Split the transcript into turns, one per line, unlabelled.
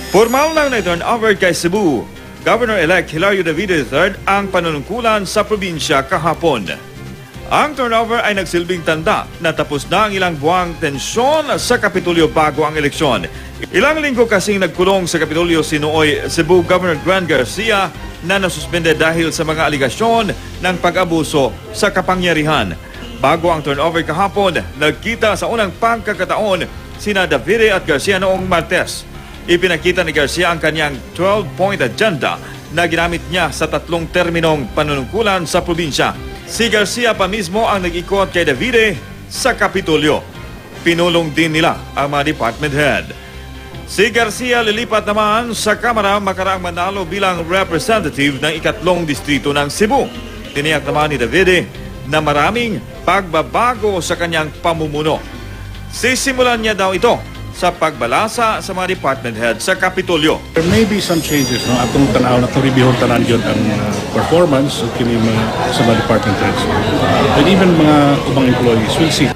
Formal lang na turn over kay Cebu Governor-elect Hilario David III ang panunungkulan sa probinsya kahapon. Ang turnover ay nagsilbing tanda na tapos na ang ilang buwang tensyon sa Kapitolyo bago ang eleksyon. Ilang linggo kasing nagkulong sa Kapitolyo si nooy Cebu Governor Grant Garcia na nasuspende dahil sa mga aligasyon ng pag-abuso sa kapangyarihan. Bago ang turnover kahapon, nagkita sa unang pagkakataon sina Davide at Garcia noong Martes. Ipinakita ni Garcia ang kanyang 12-point agenda na ginamit niya sa 3 terminong panunungkulan sa probinsya. Si Garcia pa mismo ang nag-ikot kay Davide sa Kapitolyo. Pinulong din nila ang mga department head. Si Garcia lilipat naman sa Kamara makaraang manalo bilang representative ng 3 distrito ng Cebu. Tiniyak naman ni Davide na maraming pagbabago sa kanyang pamumuno. Sisimulan niya daw ito sa pagbalasa sa mga department head sa Kapitolyo.
There may be some changes, no? Atong tanaw na ito, review tanan yun ang performance of kini mga sa mga department heads. And even mga ubang employees, we'll see.